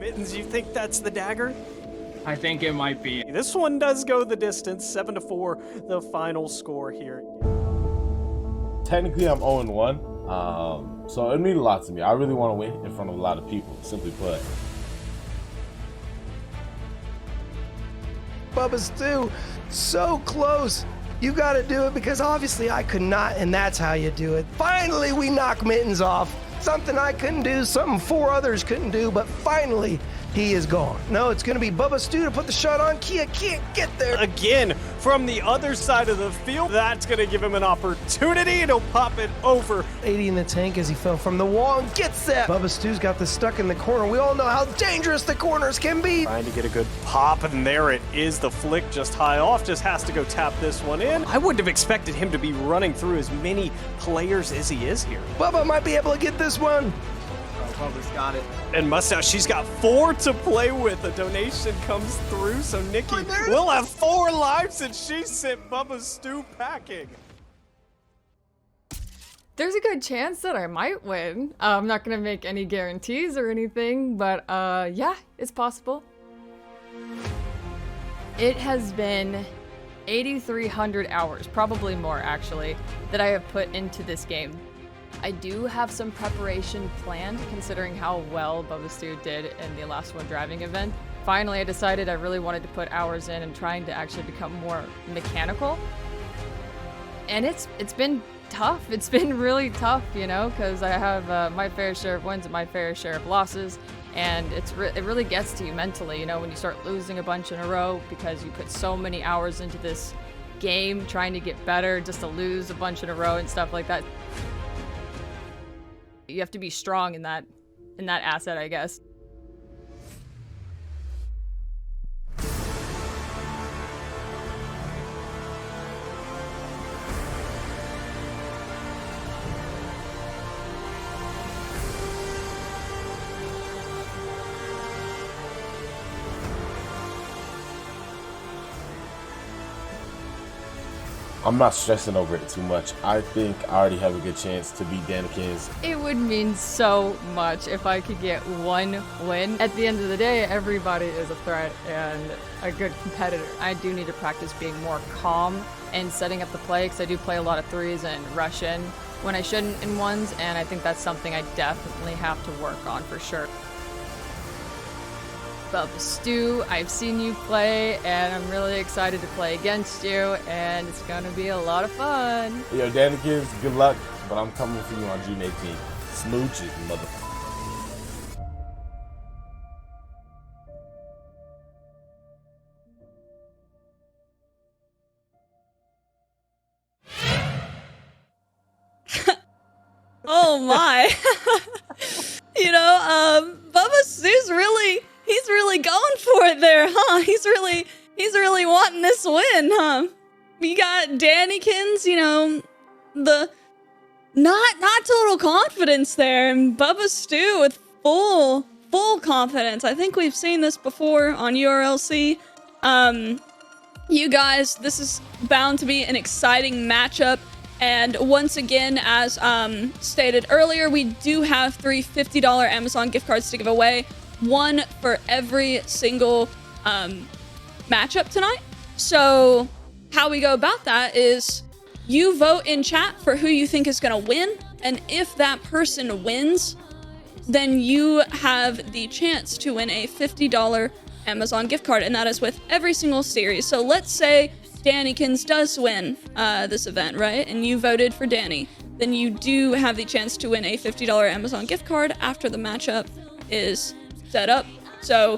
Mittens, you think that's the dagger? I think it might be. This one does go the distance, 7-4, the final score here. Technically, I'm 0-1, so it means a lot to me. I really want to win in front of a lot of people, simply put. Bubbastu, so close. You gotta do it because obviously I could not, and that's how you do it. Finally, we knock Mittens off. Something I couldn't do, something 4 others couldn't do, but finally, he is gone. No, it's gonna be Bubbastu to put the shot on. Kia can't get there. Again, from the other side of the field, that's gonna give him an opportunity, and he'll pop it over. 80 in the tank as he fell from the wall and gets that. Bubbastu's got this stuck in the corner. We all know how dangerous the corners can be. Trying to get a good pop, and there it is. The flick just high off, just has to go tap this one in. I wouldn't have expected him to be running through as many players as he is here. Bubba might be able to get this one. Bubba's got it. And Mustache, she's got 4 to play with. A donation comes through, so Nikki will have 4 lives, and she sent Bubbastu packing. There's a good chance that I might win. I'm not gonna make any guarantees or anything, but yeah, it's possible. It has been 8,300 hours, probably more actually, that I have put into this game. I do have some preparation planned, considering how well Bubbastu did in the last one driving event. Finally, I decided I really wanted to put hours in and trying to actually become more mechanical. And it's been tough. It's been really tough, you know, because I have my fair share of wins and my fair share of losses. And it really gets to you mentally, you know, when you start losing a bunch in a row because you put so many hours into this game trying to get better just to lose a bunch in a row and stuff like that. You have to be strong in that asset, I guess. I'm not stressing over it too much. I think I already have a good chance to beat Danikins. It would mean so much if I could get 1 win. At the end of the day, everybody is a threat and a good competitor. I do need to practice being more calm and setting up the play, because I do play a lot of 3s and rush in when I shouldn't in 1s, and I think that's something I definitely have to work on for sure. Bubbastu, I've seen you play, and I'm really excited to play against you, and it's gonna be a lot of fun. Yo, Danikins, good luck, but I'm coming for you on June 18th. Smooches, motherfucker. Oh my. You know, Bubbastu's he's really going for it there, huh? He's really wanting this win, huh? We got Danikins, you know, the not total confidence there, and Bubbastu with full confidence. I think we've seen this before on URLC. You guys, this is bound to be an exciting matchup. And once again, as stated earlier, we do have 3 $50 Amazon gift cards to give away. 1 for every single matchup tonight. So how we go about that is you vote in chat for who you think is going to win. And if that person wins, then you have the chance to win a $50 Amazon gift card. And that is with every single series. So let's say Danikins does win this event, right? And you voted for Danny. Then you do have the chance to win a $50 Amazon gift card after the matchup is set up. So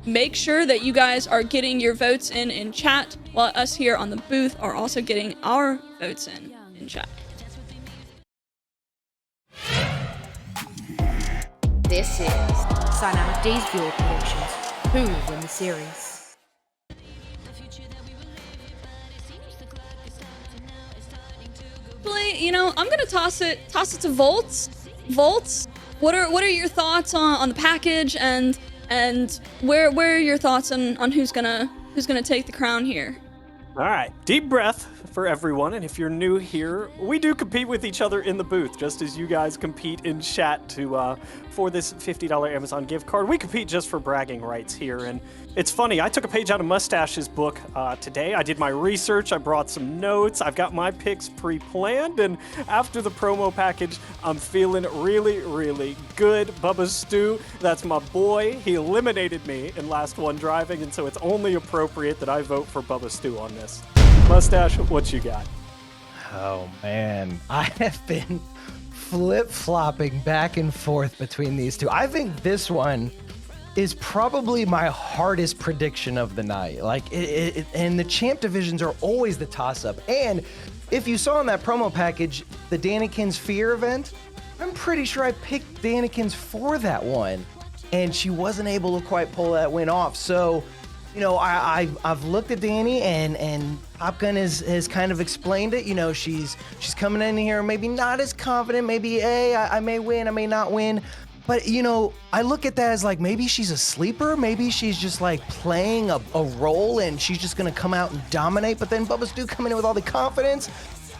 make sure that you guys are getting your votes in chat, while us here on the booth are also getting our votes in chat. This is Cyanamic D's Viewer Predictions. Who will win the series? You know, I'm gonna toss it to Volts. Volts, what are your thoughts on the package, and where are your thoughts on who's gonna take the crown here? All right, deep breath for everyone, and if you're new here, we do compete with each other in the booth, just as you guys compete in chat for this $50 Amazon gift card. We compete just for bragging rights here, and it's funny, I took a page out of Mustache's book today. I did my research, I brought some notes, I've got my picks pre-planned, and after the promo package, I'm feeling really, really good. Bubbastu, that's my boy. He eliminated me in last one driving, and so it's only appropriate that I vote for Bubbastu on this. Mustache, what you got? Oh man, I have been flip-flopping back and forth between these two. I think this one is probably my hardest prediction of the night. Like, and the champ divisions are always the toss-up. And if you saw in that promo package, the Danikins Fear event, I'm pretty sure I picked Danikins for that one, and she wasn't able to quite pull that win off. So, you know, I've looked at Danny, and Top Gun has kind of explained it. You know, she's coming in here maybe not as confident. Maybe, hey, I may win, I may not win. But, you know, I look at that as like maybe she's a sleeper. Maybe she's just like playing a role and she's just going to come out and dominate. But then Bubbastu coming in with all the confidence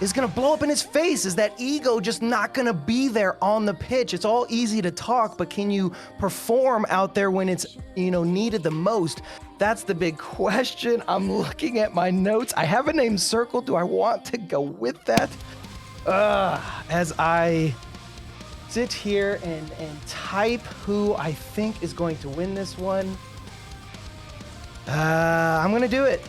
is going to blow up in his face. Is that ego just not going to be there on the pitch? It's all easy to talk, but can you perform out there when it's, you know, needed the most? That's the big question. I'm looking at my notes. I have a name circled. Do I want to go with that? As I sit here and type who I think is going to win this one. I'm going to do it.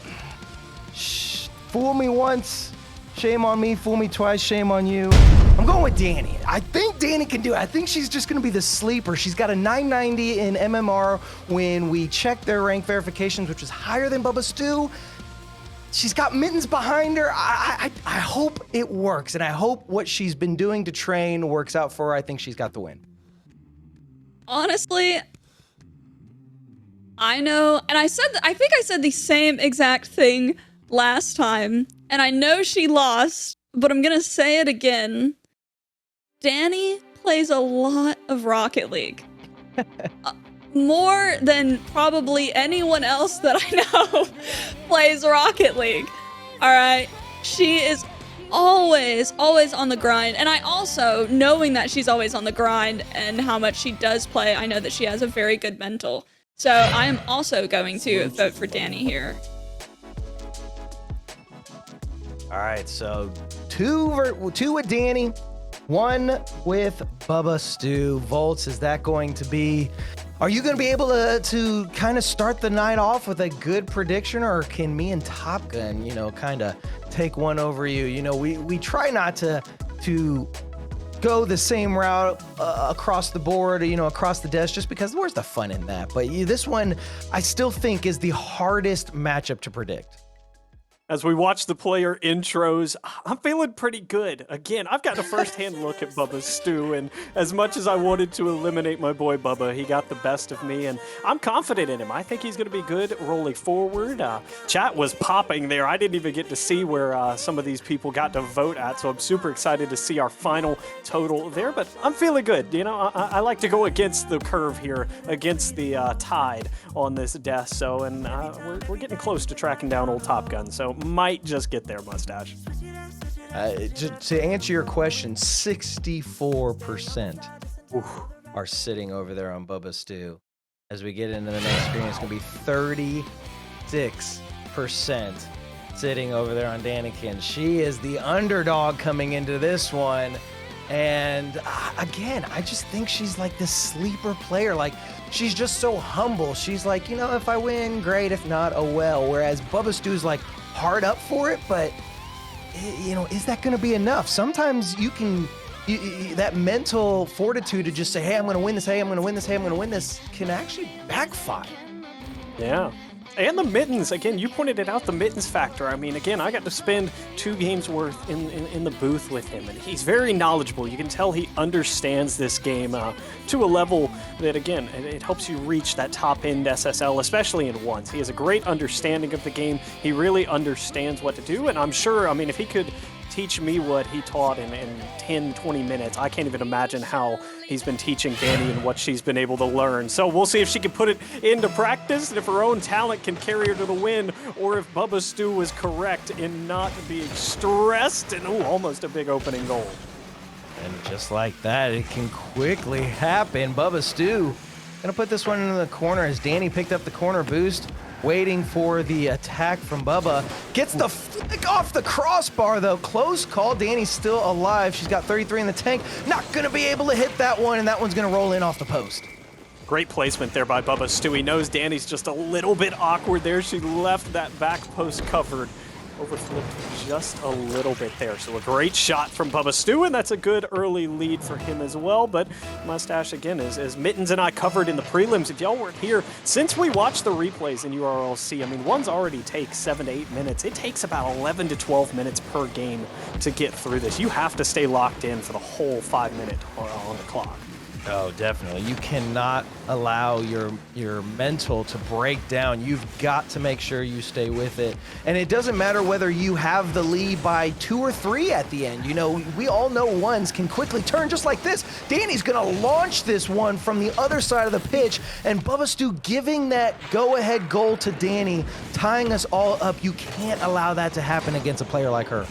Fool me once, shame on me. Fool me twice, shame on you. I'm going with Danny. I think Danny can do it. I think she's just going to be the sleeper. She's got a 990 in MMR when we check their rank verifications, which is higher than Bubbastu. She's got mittens behind her. I hope it works, and I hope what she's been doing to train works out for her. I think she's got the win. Honestly, I know, and I think I said the same exact thing last time, and I know she lost, but I'm gonna say it again. Danny plays a lot of Rocket League. More than probably anyone else that I know plays Rocket League. All right. She is always on the grind. And I also, knowing that she's always on the grind and how much she does play, I know that she has a very good mental. So I am also going to vote for Danny here. All right. So two with Danny, one with Bubbastu. Volts, is that going to be... Are you going to be able to kind of start the night off with a good prediction, or can me and Top Gun, you know, kind of take one over you? You know, we try not to go the same route across the board, you know, across the desk, just because where's the fun in that? But this one, I still think is the hardest matchup to predict. As we watch the player intros, I'm feeling pretty good. Again, I've gotten a first-hand look at Bubbastu, and as much as I wanted to eliminate my boy Bubba, he got the best of me, and I'm confident in him. I think he's going to be good rolling forward. Chat was popping there. I didn't even get to see where some of these people got to vote at, so I'm super excited to see our final total there, but I'm feeling good. You know, I like to go against the curve here, against the tide on this death, so, and we're getting close to tracking down old Top Gun, so might just get there, Mustache. To answer your question, 64% are sitting over there on Bubbastu. As we get into the next screen, it's going to be 36% sitting over there on Danikins. She is the underdog coming into this one. And again, I just think she's like this sleeper player. Like, she's just so humble. She's like, you know, if I win, great. If not, oh well. Whereas Bubbastu's like hard up for it, but you know, is that going to be enough? Sometimes you can, that mental fortitude to just say, hey, I'm going to win this. Hey, I'm going to win this. Hey, I'm going to win this can actually backfire. Yeah. And the mittens, again, you pointed it out, the mittens factor. I mean, again, I got to spend 2 games worth in the booth with him, and he's very knowledgeable. You can tell he understands this game to a level that, again, it helps you reach that top-end SSL, especially in ones. He has a great understanding of the game. He really understands what to do, and I'm sure, I mean, if he could teach me what he taught in 10, 20 minutes. I can't even imagine how he's been teaching Danny and what she's been able to learn. So we'll see if she can put it into practice and if her own talent can carry her to the win, or if Bubbastu was correct in not being stressed. And almost a big opening goal. And just like that, it can quickly happen. Bubbastu gonna put this one into the corner as Danny picked up the corner boost, waiting for the attack from Bubba. Gets the flick off the crossbar though. Close call. Danny's still alive. She's got 33 in the tank. Not gonna be able to hit that one, and that one's gonna roll in off the post. Great placement there by Bubbastu. He knows Danny's just a little bit awkward there. She left that back post covered. Overflipped just a little bit there. So a great shot from Bubbastu, and that's a good early lead for him as well. But Mustache, again, as Mittens and I covered in the prelims, if y'all weren't here, since we watched the replays in URLC, I mean, ones already take 7 to 8 minutes. It takes about 11 to 12 minutes per game to get through this. You have to stay locked in for the whole 5 minute on the clock. Oh, definitely. You cannot allow your mental to break down. You've got to make sure you stay with it. And it doesn't matter whether you have the lead by 2 or 3 at the end. You know, we all know ones can quickly turn just like this. Danny's going to launch this one from the other side of the pitch, and Bubbastu giving that go-ahead goal to Danny, tying us all up. You can't allow that to happen against a player like her.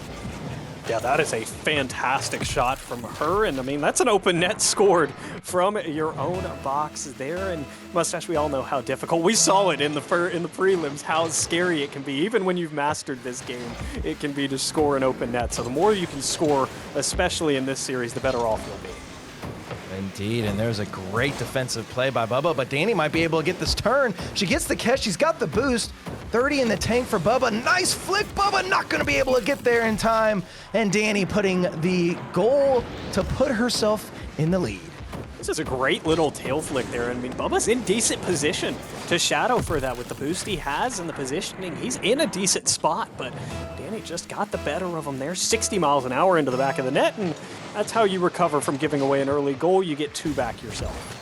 Yeah, that is a fantastic shot from her, and I mean, that's an open net scored from your own box there. And Mustache, we all know how difficult. We saw it in the prelims, how scary it can be. Even when you've mastered this game, it can be to score an open net. So the more you can score, especially in this series, the better off you'll be. Indeed, and there's a great defensive play by Bubba, but Danny might be able to get this turn. She gets the catch, she's got the boost. 30 in the tank for Bubba. Nice flick, Bubba not gonna be able to get there in time. And Danny putting the goal to put herself in the lead. This is a great little tail flick there. I mean, Bubba's in decent position to shadow for that with the boost he has and the positioning. He's in a decent spot, but Danny just got the better of him there. 60 miles an hour into the back of the net, and that's how you recover from giving away an early goal. You get 2 back yourself.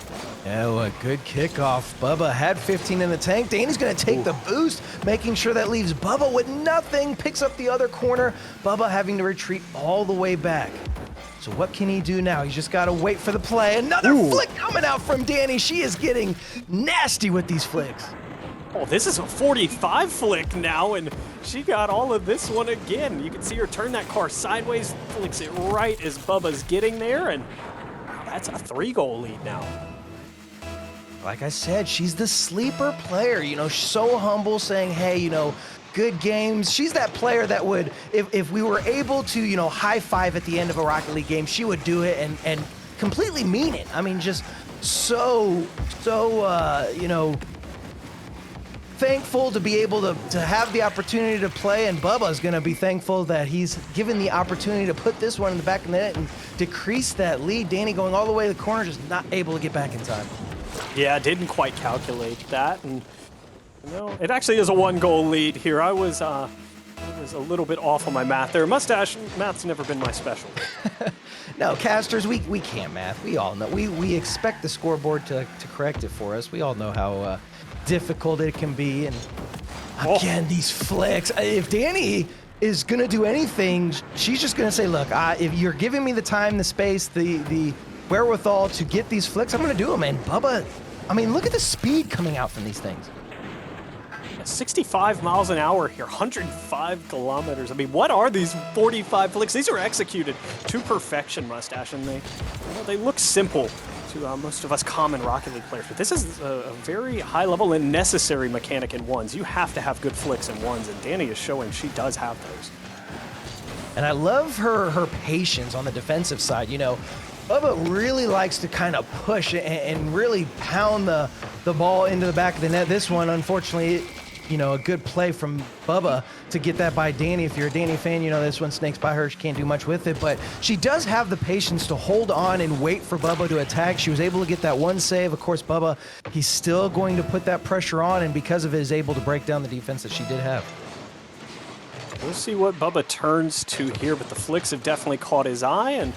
Oh, a good kickoff. Bubba had 15 in the tank. Danny's going to take the boost, making sure that leaves Bubba with nothing. Picks up the other corner. Bubba having to retreat all the way back. So what can he do now? He's just got to wait for the play. Another flick coming out from Danny. She is getting nasty with these flicks. Oh, this is a 45 flick now, and she got all of this one again. You can see her turn that car sideways, flicks it right as Bubba's getting there, and that's a 3-goal lead now. Like I said, she's the sleeper player, you know, so humble, saying, hey, you know, good games. She's that player that would, if we were able to, you know, high five at the end of a Rocket League game, she would do it and completely mean it. I mean, just so, you know, thankful to be able to have the opportunity to play, and Bubba's going to be thankful that he's given the opportunity to put this one in the back of the net and decrease that lead. Danny going all the way to the corner, just not able to get back in time. Yeah, didn't quite calculate that, and you know, it actually is a 1-goal lead here. I was a little bit off on my math there. Mustache, math's never been my special. No, casters, we can't math. We all know. We expect the scoreboard to correct it for us. We all know how difficult it can be. And again, these flicks. If Danny is going to do anything, she's just going to say, look, if you're giving me the time, the space, the wherewithal to get these flicks, I'm going to do them. And Bubba, I mean, look at the speed coming out from these things. 65 miles an hour here, 105 kilometers. I mean, what are these 45 flicks? These are executed to perfection, Mustache, and they look simple to most of us common Rocket League players. But this is a very high level and necessary mechanic in ones. You have to have good flicks in ones, and Danny is showing she does have those. And I love her patience on the defensive side. You know, Bubba really likes to kind of push and really pound the ball into the back of the net. This one, unfortunately, you know, a good play from Bubba to get that by Danny. If you're a Danny fan, you know this one snakes by her. She can't do much with it, but she does have the patience to hold on and wait for Bubba to attack. She was able to get that one save. Of course, Bubba, he's still going to put that pressure on, and because of it, is able to break down the defense that she did have. We'll see what Bubba turns to here, but the flicks have definitely caught his eye, and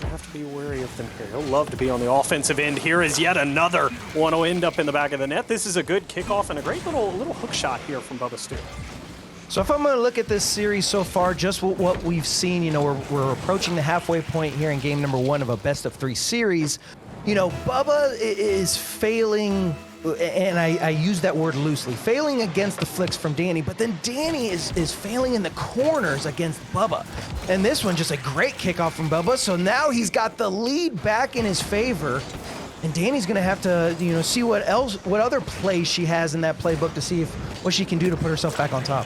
have to be wary of them here. He'll love to be on the offensive end here as yet another one will end up in the back of the net. This is a good kickoff and a great little hook shot here from Bubbastu. So if I'm going to look at this series so far, just what we've seen, you know, we're approaching the halfway point here in game number 1 of a best-of-3 series. You know, Bubba is failing, and I use that word loosely, failing against the flicks from Danny, but then Danny is failing in the corners against Bubba. And this one, just a great kickoff from Bubba, so now he's got the lead back in his favor. And Danny's gonna have to, you know, see what other plays she has in that playbook to see what she can do to put herself back on top.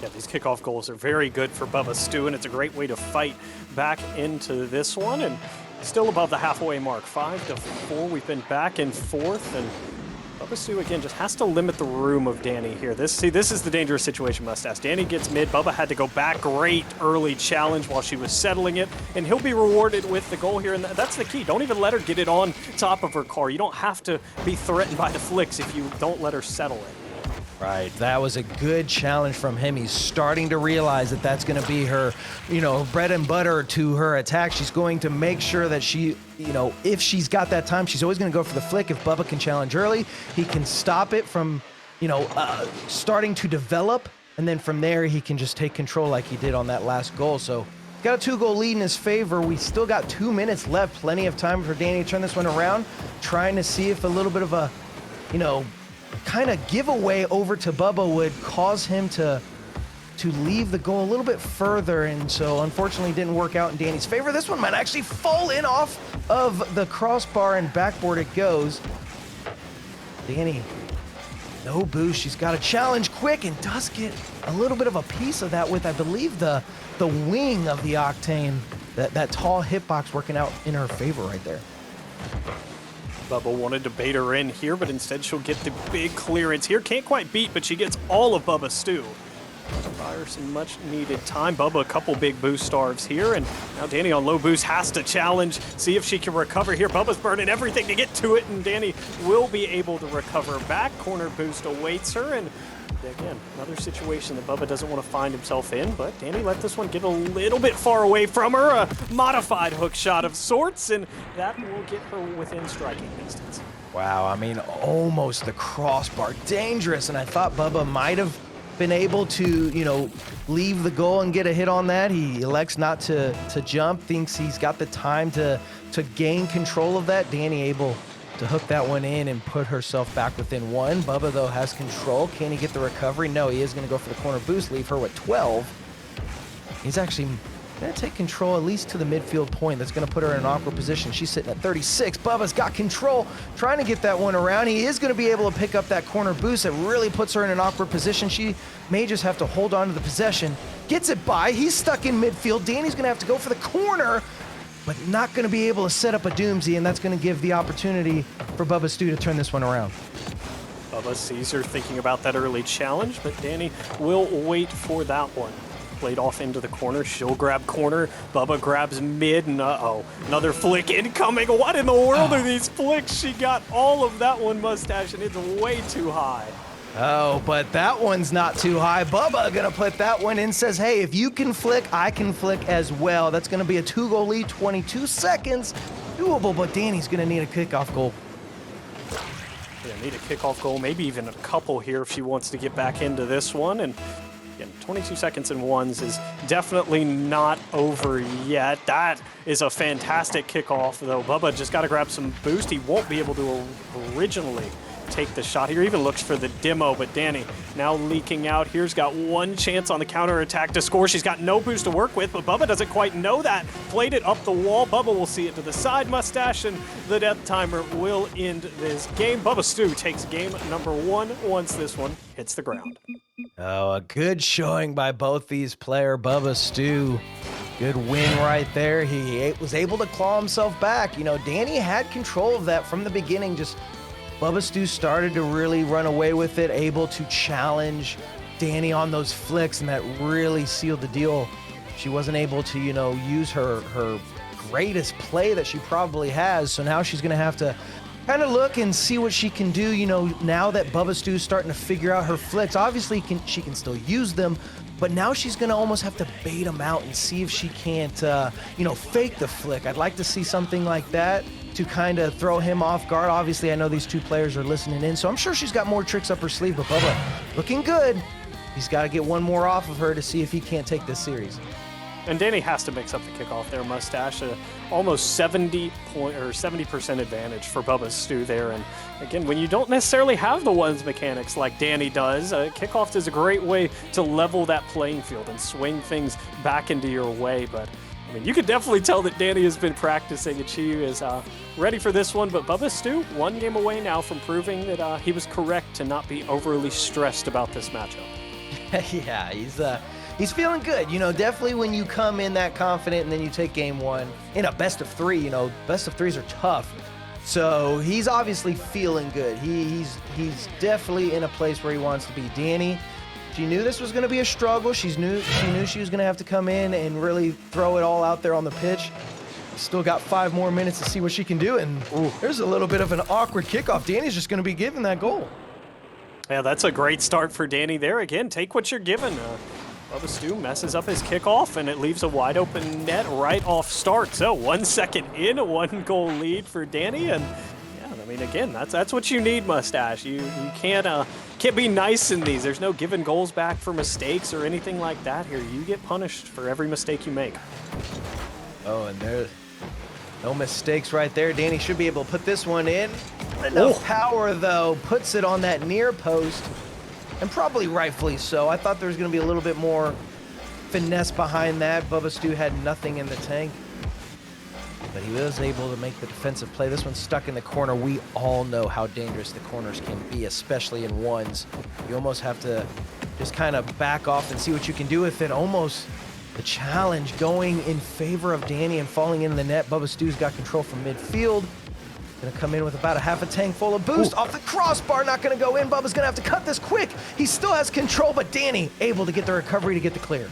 Yeah, these kickoff goals are very good for Bubbastu, and it's a great way to fight back into this one. And still above the halfway mark, 5-4. We've been back and forth, and Bubbastu again just has to limit the room of Danny here. This is the dangerous situation, Mustache. Danny gets mid. Bubba had to go back. Great early challenge while she was settling it, and he'll be rewarded with the goal here. And that's the key. Don't even let her get it on top of her car. You don't have to be threatened by the flicks if you don't let her settle it. Right, that was a good challenge from him. He's starting to realize that that's going to be her, you know, bread and butter to her attack. She's going to make sure that she, you know, if she's got that time, she's always going to go for the flick. If Bubba can challenge early, he can stop it from, you know, starting to develop. And then from there, he can just take control like he did on that last goal. So got a 2-goal lead in his favor. We still got 2 minutes left. Plenty of time for Danny to turn this one around. Trying to see if a little bit of a, you know, kind of giveaway over to Bubba would cause him to leave the goal a little bit further, and so unfortunately didn't work out in Danny's favor. This one might actually fall in off of the crossbar, and backboard it goes. Danny, no boost. She's got to challenge quick and does get a little bit of a piece of that with, I believe, the wing of the Octane. That tall hitbox working out in her favor right there. Bubba wanted to bait her in here, but instead she'll get the big clearance here. Can't quite beat, but she gets all of Bubbastu. Buy her some much needed time. Bubba a couple big boost starves here, and now Danny on low boost has to challenge, see if she can recover here. Bubba's burning everything to get to it, and Danny will be able to recover back. Corner boost awaits her, and again, another situation that Bubba doesn't want to find himself in, but Danny let this one get a little bit far away from her. A modified hook shot of sorts, and that will get her within striking distance. Wow, I mean, almost the crossbar. Dangerous, and I thought Bubba might have been able to, you know, leave the goal and get a hit on that. He elects not to jump, thinks he's got the time to gain control of that. Danny able to hook that one in and put herself back within 1. Bubba, though, has control. Can he get the recovery? No, he is going to go for the corner boost, leave her with 12. He's actually going to take control at least to the midfield point. That's going to put her in an awkward position. She's sitting at 36. Bubba's got control, trying to get that one around. He is going to be able to pick up that corner boost. That really puts her in an awkward position. She may just have to hold on to the possession. Gets it by. He's stuck in midfield. Danny's going to have to go for the corner, but not going to be able to set up a doozy, and that's going to give the opportunity for Bubbastu to turn this one around. Bubba sees her thinking about that early challenge, but Danny will wait for that one. Played off into the corner. She'll grab corner. Bubba grabs mid, and uh-oh. Another flick incoming. What in the world are these flicks? She got all of that one, Mustache, and it's way too high. Oh, but that one's not too high. Bubba gonna put that one in, says, hey, if you can flick, I can flick as well. That's gonna be a 2-goal lead, 22 seconds. Doable, but Danny's gonna need a kickoff goal. Yeah, need a kickoff goal, maybe even a couple here if she wants to get back into this one. And again, 22 seconds in ones is definitely not over yet. That is a fantastic kickoff, though. Bubba just got to grab some boost. He won't be able to originally take the shot here. Even looks for the demo, but Danny now leaking out. Here's got one chance on the counter attack to score. She's got no boost to work with, but Bubba doesn't quite know that. Played it up the wall. Bubba will see it to the side, Mustache, and the death timer will end this game. Bubbastu takes game number 1 once this one hits the ground. Oh, a good showing by both these players. Bubbastu, good win right there. He was able to claw himself back. You know, Danny had control of that from the beginning. Just Bubbastu started to really run away with it, able to challenge Danny on those flicks, and that really sealed the deal. She wasn't able to, you know, use her greatest play that she probably has, so now she's going to have to kind of look and see what she can do, you know, now that Bubbastu's starting to figure out her flicks. Obviously, she can still use them, but now she's going to almost have to bait them out and see if she can't, you know, fake the flick. I'd like to see something like that to kind of throw him off guard. Obviously, I know these two players are listening in, so I'm sure she's got more tricks up her sleeve, but Bubba looking good. He's got to get one more off of her to see if he can't take this series. And Danny has to mix up the kickoff there, Mustache. Almost 70% advantage for Bubbastu there. And again, when you don't necessarily have the ones mechanics like Danny does, kickoff is a great way to level that playing field and swing things back into your way. But I mean, you could definitely tell that Danny has been practicing and she is ready for this one. But Bubbastu, one game away now from proving that he was correct to not be overly stressed about this matchup. Yeah, he's feeling good. You know, definitely when you come in that confident and then you take game one in a best of three, you know, best of threes are tough. So he's obviously feeling good. He's definitely in a place where he wants to be. Danny, she knew this was going to be a struggle. She knew she was going to have to come in and really throw it all out there on the pitch. Still got 5 more minutes to see what she can do. And there's a little bit of an awkward kickoff. Danny's just going to be given that goal. Yeah, that's a great start for Danny there. Again, take what you're given. Bubbastu messes up his kickoff, and it leaves a wide open net right off start. So 1 second in, 1 goal lead for Danny, and yeah, I mean, again, that's what you need, Mustache. You can't be nice in these. There's no giving goals back for mistakes or anything like that here. You get punished for every mistake you make. Oh, and there's no mistakes right there. Danny should be able to put this one in. Enough power, though, puts it on that near post. And probably rightfully so. I thought there was going to be a little bit more finesse behind that. Bubbastu had nothing in the tank. But he was able to make the defensive play. This one's stuck in the corner. We all know how dangerous the corners can be, especially in ones. You almost have to just kind of back off and see what you can do with it. Almost the challenge going in favor of Danny and falling into the net. Bubbastu's got control from midfield. Gonna come in with about a half a tank full of boost. Off the crossbar, not gonna go in. Bubba's gonna have to cut this quick. He still has control, but Danny able to get the recovery to get the clear.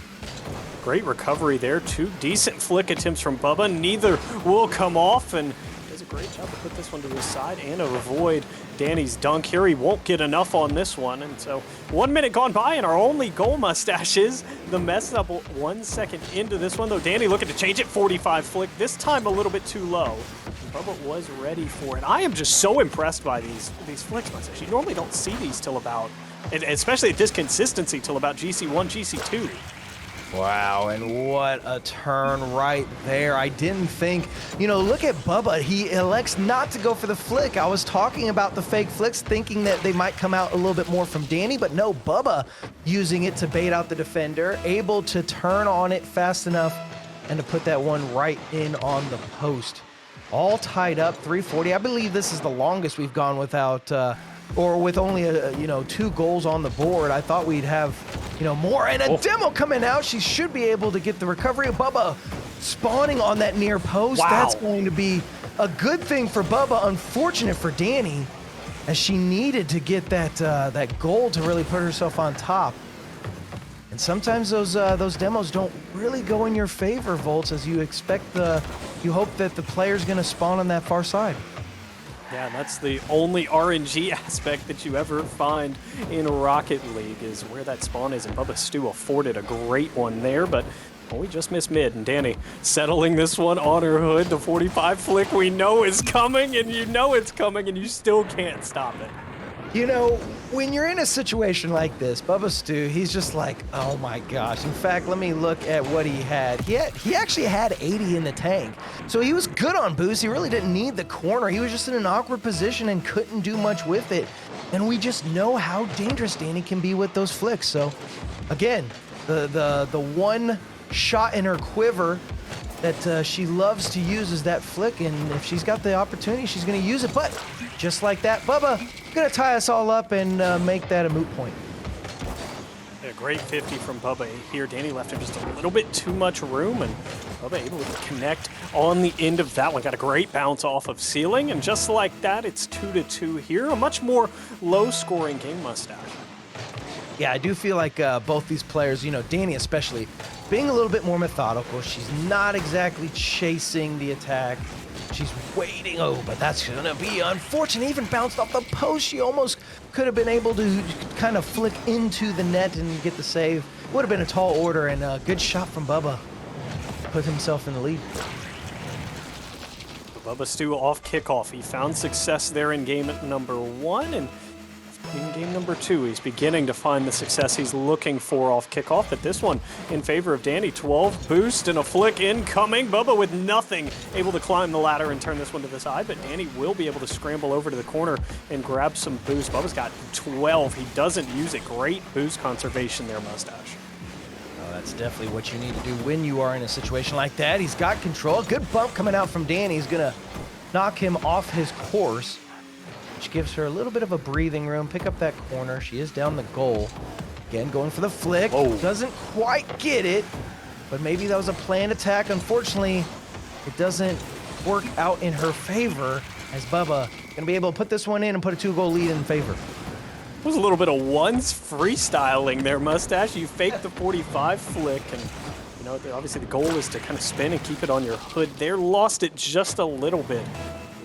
Great recovery there. 2 decent flick attempts from Bubba. Neither will come off, and does a great job to put this one to his side and to avoid Danny's dunk here. He won't get enough on this one, and so 1 minute gone by, and our only goal, Mustache, is the mess up 1 second into this one, though Danny looking to change it. 45 flick, this time a little bit too low. Bubba was ready for it. I am just so impressed by these flicks, Mustache. You normally don't see these till about, and especially at this consistency, till about GC1, GC2. Wow, and what a turn right there. I didn't think, you know, look at Bubba. He elects not to go for the flick. I was talking about the fake flicks, thinking that they might come out a little bit more from Danny, but no, Bubba using it to bait out the defender, able to turn on it fast enough and to put that one right in on the post. All tied up, 340. I believe this is the longest we've gone without, or with only, 2 goals on the board. I thought we'd have, more. And a demo coming out. She should be able to get the recovery. Bubba spawning on that near post. Wow. That's going to be a good thing for Bubba. Unfortunate for Danny, as she needed to get that goal to really put herself on top. And sometimes those demos don't really go in your favor, Volts, as you hope that the player's going to spawn on that far side. Yeah, that's the only RNG aspect that you ever find in Rocket League, is where that spawn is, and Bubbastu afforded a great one there, but we just missed mid, and Danny settling this one on her hood. The 45 flick we know is coming, and you know it's coming, and you still can't stop it. You know, when you're in a situation like this, Bubbastu, he's just like, oh my gosh. In fact, let me look at what he had. He actually had 80 in the tank. So he was good on boost. He really didn't need the corner. He was just in an awkward position and couldn't do much with it. And we just know how dangerous Danny can be with those flicks. So again, the one shot in her quiver that she loves to use is that flick, and if she's got the opportunity, she's going to use it. But just like that, Bubba going to tie us all up and make that a moot point. A great 50 from Bubba here. Danny left him just a little bit too much room, and Bubba able to connect on the end of that one. Got a great bounce off of ceiling, and just like that, it's 2-2 here. A much more low-scoring game, Mustache. Yeah, I do feel like both these players, Danny especially, being a little bit more methodical. She's not exactly chasing the attack. She's waiting. Oh, but that's going to be unfortunate. Even bounced off the post. She almost could have been able to kind of flick into the net and get the save. Would have been a tall order, and a good shot from Bubba. Put himself in the lead. Bubbastu off kickoff. He found success there in game number 1, and In game number 2, he's beginning to find the success he's looking for off kickoff, but this one in favor of Danny. 12 boost and a flick incoming. Bubba with nothing, able to climb the ladder and turn this one to the side, but Danny will be able to scramble over to the corner and grab some boost. Bubba's got 12. He doesn't use it. Great boost conservation there, Mustache. That's definitely what you need to do when you are in a situation like that. He's got control. Good bump coming out from Danny. He's going to knock him off his course, which gives her a little bit of a breathing room. Pick up that corner. She is down the goal. Again, going for the flick. Oh. Doesn't quite get it, but maybe that was a planned attack. Unfortunately, it doesn't work out in her favor, as Bubba going to be able to put this one in and put a 2-goal lead in favor. It was a little bit of ones freestyling there, Mustache. You faked the 45 flick, and you know, obviously the goal is to kind of spin and keep it on your hood there. Lost it just a little bit,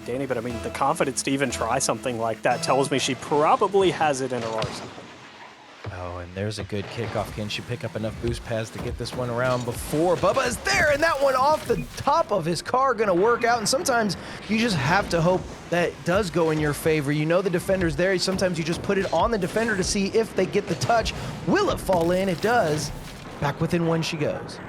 Danny, but I mean, the confidence to even try something like that tells me she probably has it in her arsenal. Oh, and there's a good kickoff. Can she pick up enough boost pads to get this one around before Bubba is there? And that one off the top of his car going to work out. And sometimes you just have to hope that does go in your favor. You know the defender's there. Sometimes you just put it on the defender to see if they get the touch. Will it fall in? It does. Back within one she goes.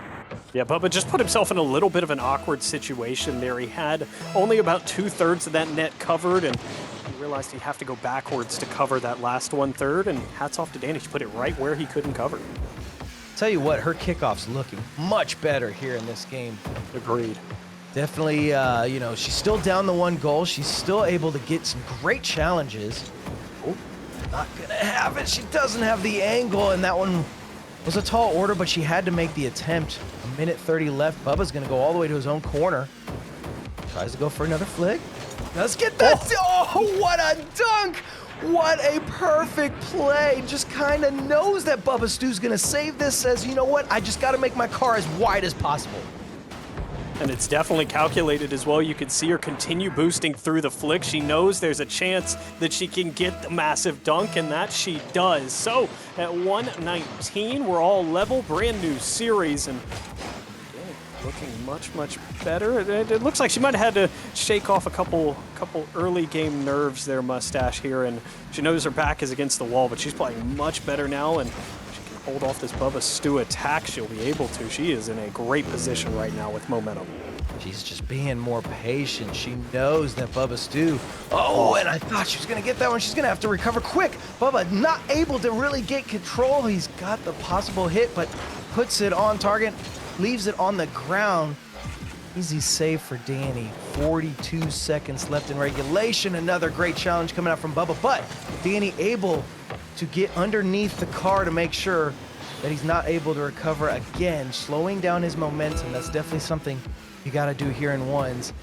Yeah, Bubba just put himself in a little bit of an awkward situation there. He had only about 2/3 of that net covered, and he realized he'd have to go backwards to cover that last 1/3, and hats off to Danny. She put it right where he couldn't cover. Tell you what, her kickoff's looking much better here in this game. Agreed. Definitely, you know, she's still down the 1 goal. She's still able to get some great challenges. Oh, not gonna have it. She doesn't have the angle, and that one was a tall order, but she had to make the attempt. 1:30 left. Bubba's gonna go all the way to his own corner. Tries to go for another flick. Let's get that. Oh, what a dunk! What a perfect play. Just kind of knows that Bubbastu's gonna save this. Says, you know what? I just got to make my car as wide as possible. And it's definitely calculated as well. You can see her continue boosting through the flick. She knows there's a chance that she can get the massive dunk, and that she does. So at 119, we're all level, brand new series, and looking much, much better. It looks like she might have had to shake off a couple early game nerves there, Mustache here, and she knows her back is against the wall, but she's playing much better now, and hold off this Bubbastu attack, she'll be able to. She is in a great position right now with momentum. She's just being more patient. She knows that Bubbastu. Oh, and I thought she was going to get that one. She's going to have to recover quick. Bubba not able to really get control. He's got the possible hit, but puts it on target, leaves it on the ground. Easy save for Danny. 42 seconds left in regulation. Another great challenge coming out from Bubba, but Danny able to get underneath the car to make sure that he's not able to recover again, slowing down his momentum. That's definitely something you got to do here in ones.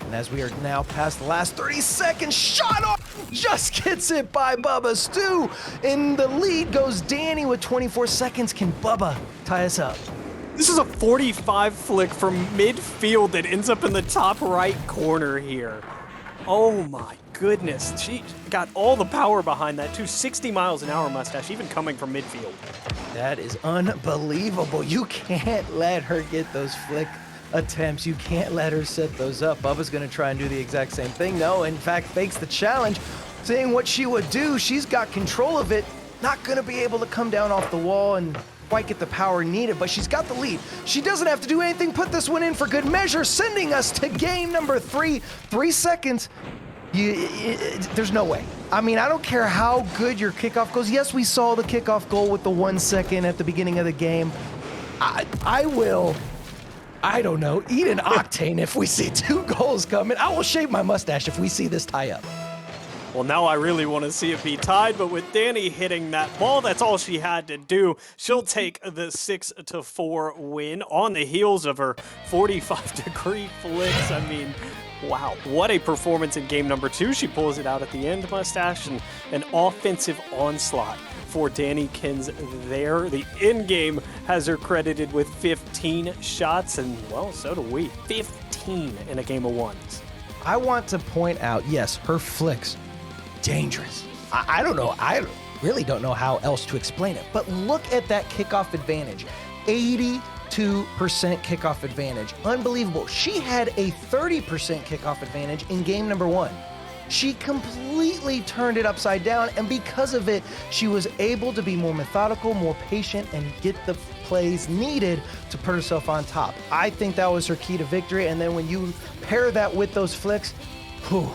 And as we are now past the last 30 seconds, shot off, just gets it by Bubbastu. In the lead goes Danny with 24 seconds. Can Bubba tie us up? This is a 45 flick from midfield that ends up in the top right corner here. Oh my goodness, she got all the power behind that too. 60 miles an hour, Mustache, even coming from midfield. That is unbelievable. You can't let her get those flick attempts. You can't let her set those up. Bubba's going to try and do the exact same thing. No, in fact, fakes the challenge, saying what she would do. She's got control of it. Not going to be able to come down off the wall and quite get the power needed, but she's got the lead. She doesn't have to do anything. Put this one in for good measure, sending us to game number 3. 3 seconds. There's no way. I mean, I don't care how good your kickoff goes. Yes, we saw the kickoff goal with the 1 second at the beginning of the game. I will, I don't know, eat an octane if we see 2 goals coming. I will shave my mustache if we see this tie up. Well, now I really want to see it be tied, but with Danny hitting that ball, that's all she had to do. She'll take the 6-4 win on the heels of her 45-degree flicks. I mean, wow, what a performance in game number 2. She pulls it out at the end, Mustache, and an offensive onslaught for Danny Kins there. The in-game has her credited with 15 shots, and, well, so do we. 15 in a game of ones. I want to point out, yes, her flicks, dangerous. I don't know. I really don't know how else to explain it. But look at that kickoff advantage. 82% kickoff advantage. Unbelievable. She had a 30% kickoff advantage in game number 1. she completely turned it upside down, and because of it, she was able to be more methodical, more patient, and get the plays needed to put herself on top. I think that was her key to victory, and then when you pair that with those flicks, whew,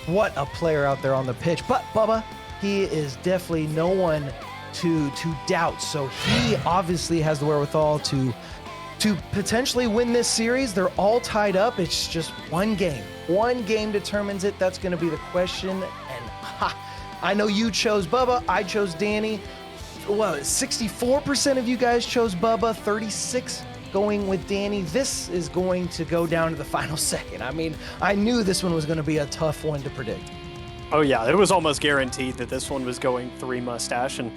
what a player out there on the pitch. But Bubba, he is definitely no one to doubt, so he obviously has the wherewithal to potentially win this series. They're all tied up. It's just one game. One game determines it. That's going to be the question. And I know you chose Bubba. I chose Danny. Well, 64% of you guys chose Bubba. 36 going with Danny. This is going to go down to the final second. I mean, I knew this one was going to be a tough one to predict. Oh yeah, it was almost guaranteed that this one was going TheMustache, and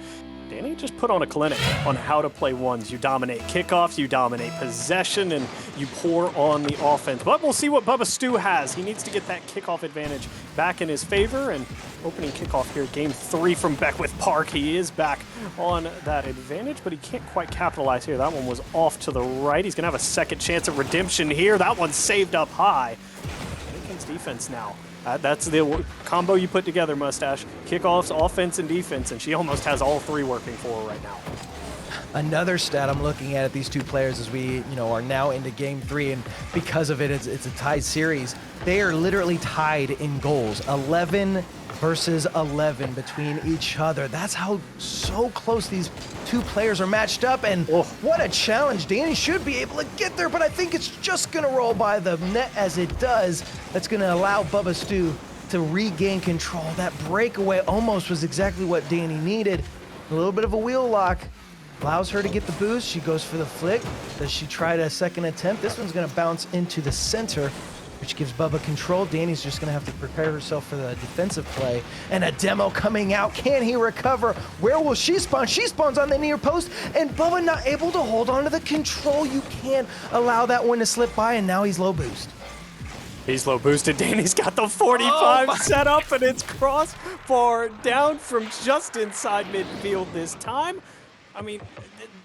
Danny just put on a clinic on how to play ones. You dominate kickoffs, you dominate possession, and you pour on the offense. But we'll see what Bubbastu has. He needs to get that kickoff advantage back in his favor, and opening kickoff here, game 3 from Beckwith Park. He is back on that advantage, but he can't quite capitalize here. That one was off to the right. He's gonna have a second chance at redemption here. That one's saved up high. Anakin's defense now. That's the combo you put together, Mustache. Kickoffs, offense, and defense, and she almost has all 3 working for her right now. Another stat I'm looking at these two players as we, are now into game 3, and because of it, it's a tied series. They are literally tied in goals, 11 versus 11 between each other. That's how so close these two players are matched up, and what a challenge. Danny should be able to get there, but I think it's just gonna roll by the net as it does. That's gonna allow Bubbastu to regain control. That breakaway almost was exactly what Danny needed. A little bit of a wheel lock allows her to get the boost. She goes for the flick. Does she try a second attempt? This one's gonna bounce into the center, which gives Bubba control. Danny's just gonna have to prepare herself for the defensive play. And a demo coming out. Can he recover? Where will she spawn? She spawns on the near post, and Bubba not able to hold on to the control. You can't allow that one to slip by, and now he's low boost. He's low boosted. Danny's got the 45 set up, and it's crossbar down from just inside midfield this time. I mean,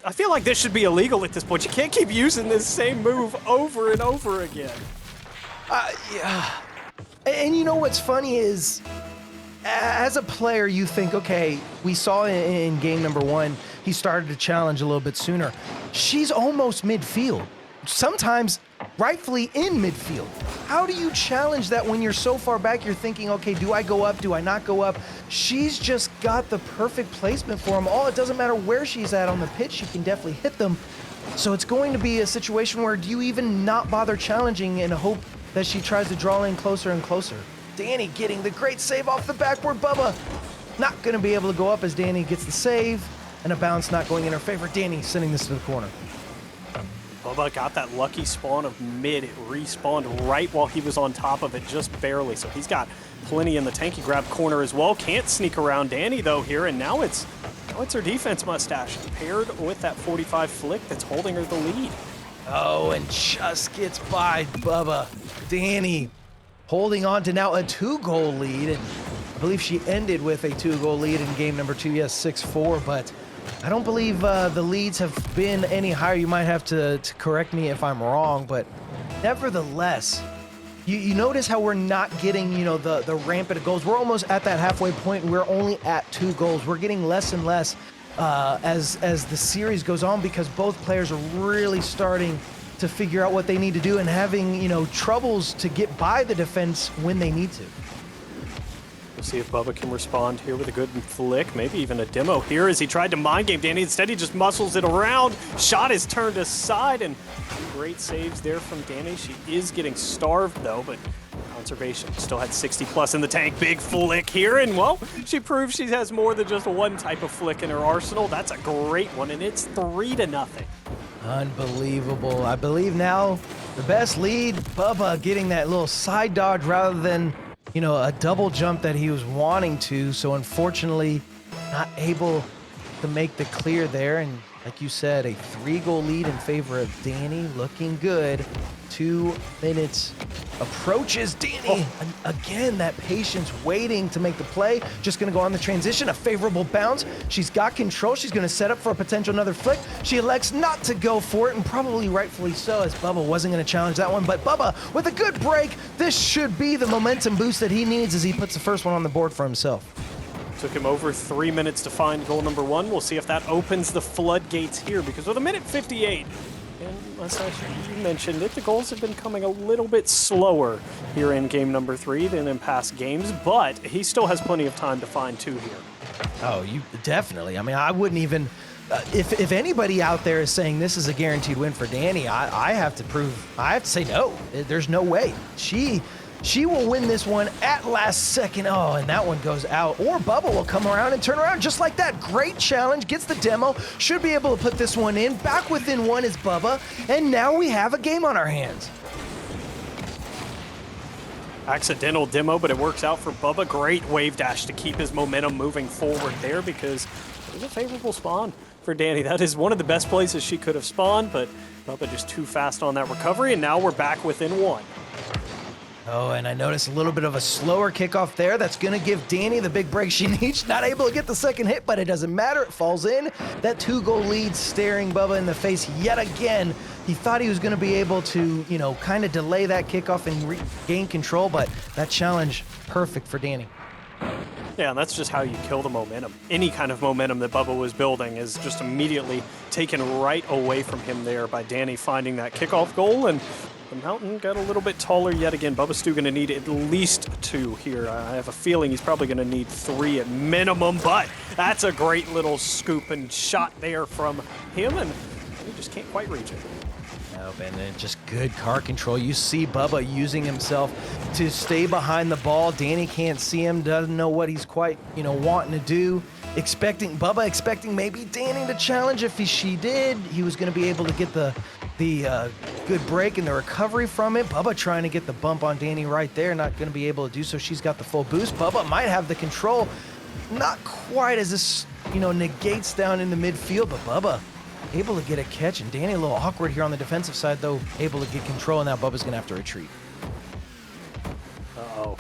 I feel like this should be illegal at this point. You can't keep using this same move over and over again. Yeah. And you know what's funny is, as a player, you think, okay, we saw in game number 1, he started to challenge a little bit sooner. She's almost midfield. Sometimes rightfully in midfield. How do you challenge that when you're so far back? You're thinking, okay, do I go up? Do I not go up? She's just got the perfect placement for them all. It doesn't matter where she's at on the pitch. She can definitely hit them. So it's going to be a situation where do you even not bother challenging and hope that she tries to draw in closer and closer? Danny getting the great save off the backboard. Bubba not going to be able to go up as Danny gets the save, and a bounce not going in her favor. Danny sending this to the corner. Bubba got that lucky spawn of mid. It respawned right while he was on top of it, just barely. So he's got plenty in the tank. He grabbed corner as well. Can't sneak around Danny, though, here. And now it's her defense, Mustache, paired with that 45 flick that's holding her the lead. Oh, and just gets by Bubba. Danny holding on to now a 2-goal lead. And I believe she ended with a 2-goal lead in game number 2. Yes, 6-4, but I don't believe the leads have been any higher. You might have to correct me if I'm wrong, but nevertheless, you notice how we're not getting, the rampant goals. We're almost at that halfway point, and we're only at 2 goals. We're getting less and less as the series goes on, because both players are really starting to figure out what they need to do and having, troubles to get by the defense when they need to. We'll see if Bubba can respond here with a good flick, maybe even a demo here as he tried to mind game Danny. Instead, he just muscles it around. Shot is turned aside, and great saves there from Danny. She is getting starved, though, but conservation still had 60 plus in the tank. Big flick here, and well, she proves she has more than just one type of flick in her arsenal. That's a great one, and it's 3-0. Unbelievable. I believe now the best lead, Bubba getting that little side dodge rather than a double jump that he was wanting to. So unfortunately, not able to make the clear there. And like you said, a 3-goal lead in favor of Danny, looking good. 2 minutes approaches. Danny, again, that patience waiting to make the play. Just going to go on the transition, a favorable bounce. She's got control. She's going to set up for a potential another flick. She elects not to go for it, and probably rightfully so, as Bubba wasn't going to challenge that one. But Bubba, with a good break, this should be the momentum boost that he needs as he puts the first one on the board for himself. Took him over 3 minutes to find goal number 1. We'll see if that opens the floodgates here, because with a minute 58, and Mustache, you mentioned it, the goals have been coming a little bit slower here in game number 3 than in past games, but he still has plenty of time to find 2 here. Oh, you definitely. I mean, I wouldn't even. If anybody out there is saying this is a guaranteed win for Danny, I have to say no. There's no way. She will win this one at last second. Oh, and that one goes out. Or Bubba will come around and turn around just like that. Great challenge, gets the demo, should be able to put this one in. Back within 1 is Bubba, and now we have a game on our hands. Accidental demo, but it works out for Bubba. Great wave dash to keep his momentum moving forward there, because it was a favorable spawn for Danny. That is one of the best places she could have spawned, but Bubba just too fast on that recovery, and now we're back within 1. Oh, and I noticed a little bit of a slower kickoff there. That's going to give Danny the big break she needs. Not able to get the second hit, but it doesn't matter. It falls in. That 2-goal lead staring Bubba in the face yet again. He thought he was going to be able to, kind of delay that kickoff and regain control, but that challenge, perfect for Danny. Yeah, and that's just how you kill the momentum. Any kind of momentum that Bubba was building is just immediately taken right away from him there by Danny finding that kickoff goal, and the mountain got a little bit taller yet again. Bubbastu going to need at least 2 here. I have a feeling he's probably going to need 3 at minimum, but that's a great little scoop and shot there from him, and he just can't quite reach it. Nope, and then just good car control. You see Bubba using himself to stay behind the ball. Danny can't see him, doesn't know what he's quite, wanting to do. Bubba expecting maybe Danny to challenge. If she did, he was going to be able to get the good break and the recovery from it. Bubba trying to get the bump on Danny right there, not going to be able to do so. She's got the full boost. Bubba might have the control, not quite as this, negates down in the midfield, but Bubba able to get a catch, and Danny a little awkward here on the defensive side, though, able to get control, and now Bubba's going to have to retreat. Uh-oh.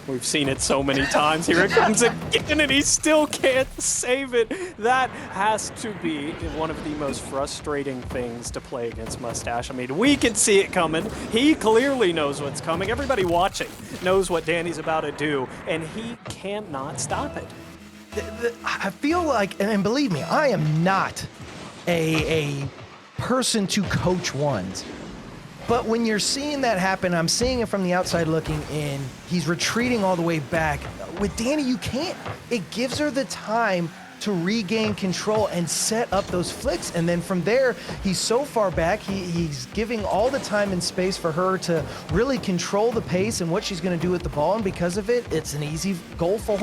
We've seen it so many times. Here it comes again, and he still can't save it. That has to be one of the most frustrating things to play against Mustache. I mean, we can see it coming. He clearly knows what's coming. Everybody watching knows what Danny's about to do, and he cannot stop it. I feel like, and believe me, I am not a person to coach ones. But when you're seeing that happen, I'm seeing it from the outside looking in. He's retreating all the way back. With Danny, you can't. It gives her the time to regain control and set up those flicks. And then from there, he's so far back, he's giving all the time and space for her to really control the pace and what she's going to do with the ball. And because of it, it's an easy goal for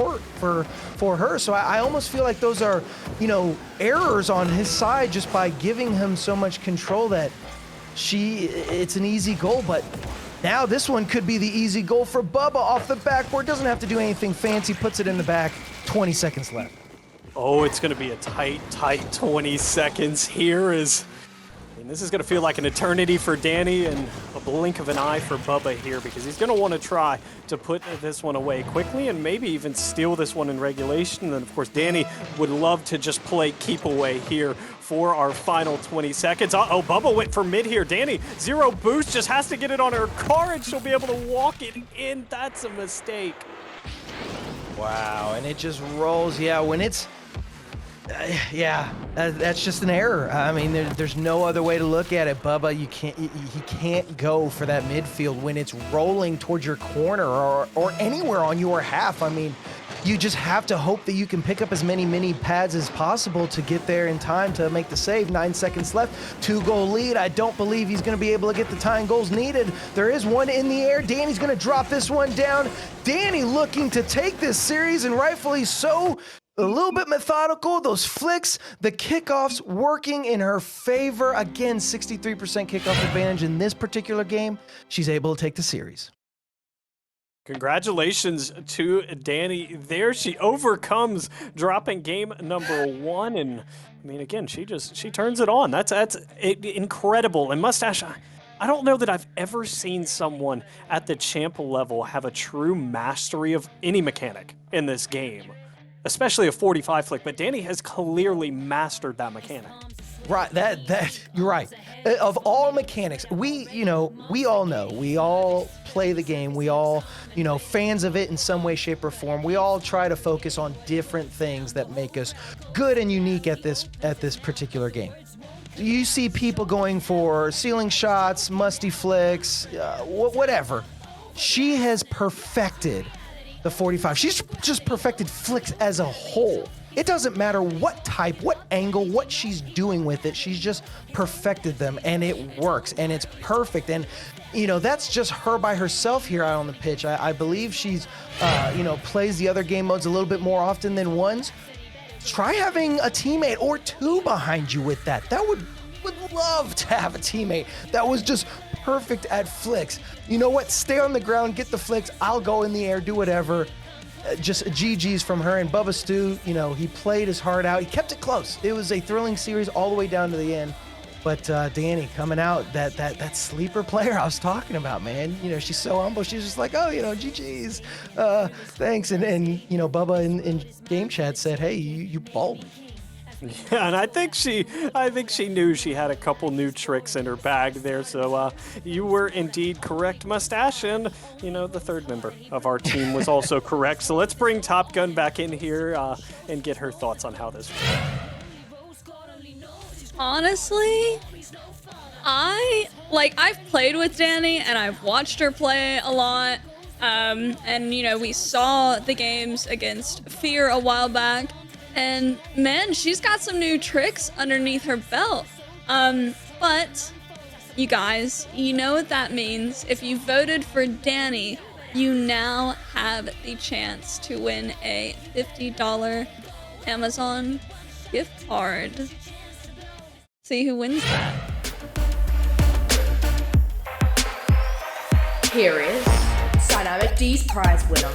her. So I almost feel like those are, errors on his side just by giving him so much control that it's an easy goal. But now this one could be the easy goal for Bubba off the backboard. Doesn't have to do anything fancy, puts it in the back. 20 seconds left. Oh, it's going to be a tight 20 seconds here. This is going to feel like an eternity for Danny and a blink of an eye for Bubba here, because he's going to want to try to put this one away quickly and maybe even steal this one in regulation. And of course, Danny would love to just play keep away here for our final 20 seconds. Uh-oh, Bubba went for mid here. Danny, 0 boost, just has to get it on her car and she'll be able to walk it in. That's a mistake. Wow, and it just rolls. Yeah, when it's... that's just an error. I mean, there's no other way to look at it, Bubba. He can't go for that midfield when it's rolling towards your corner or anywhere on your half. I mean, you just have to hope that you can pick up as many mini pads as possible to get there in time to make the save. 9 seconds left, 2-goal lead. I don't believe he's going to be able to get the tying goals needed. There is one in the air. Danny's going to drop this one down. Danny looking to take this series, and rightfully so. A little bit methodical, those flicks, the kickoffs working in her favor. Again, 63% kickoff advantage in this particular game. She's able to take the series. Congratulations to Danny there. She overcomes dropping game number 1. And I mean, again, she turns it on. That's incredible. And Mustache, I don't know that I've ever seen someone at the champ level have a true mastery of any mechanic in this game, especially a 45 flick, but Danny has clearly mastered that mechanic. Right, that you're right. Of all mechanics, we all know, we all play the game, we all, fans of it in some way, shape, or form. We all try to focus on different things that make us good and unique at this particular game. You see people going for ceiling shots, musty flicks, whatever. She has perfected the 45. She's just perfected flicks as a whole. It doesn't matter what type, what angle, what she's doing with it. She's just perfected them, and it works, and it's perfect. And, that's just her by herself here out on the pitch. I believe she's, plays the other game modes a little bit more often than once. Try having a teammate or two behind you with that. That would love to have a teammate that was just perfect at flicks. You know what? Stay on the ground, get the flicks. I'll go in the air, do whatever. Just GG's from her. And Bubbastu, he played his heart out. He kept it close. It was a thrilling series all the way down to the end. But Danny coming out, that sleeper player I was talking about, man. She's so humble. She's just like, oh, GG's, thanks. And Bubba in game chat said, hey, you balled. Yeah, and I think she knew she had a couple new tricks in her bag there. So you were indeed correct, Mustache, and the third member of our team was also correct. So let's bring Top Gun back in here and get her thoughts on how this went. Honestly, I've played with Danny and I've watched her play a lot. And we saw the games against Fear a while back. And man, she's got some new tricks underneath her belt. But you guys, you know what that means. If you voted for Danny, you now have the chance to win a $50 Amazon gift card. See who wins that. Here is Dynamic D's prize winner.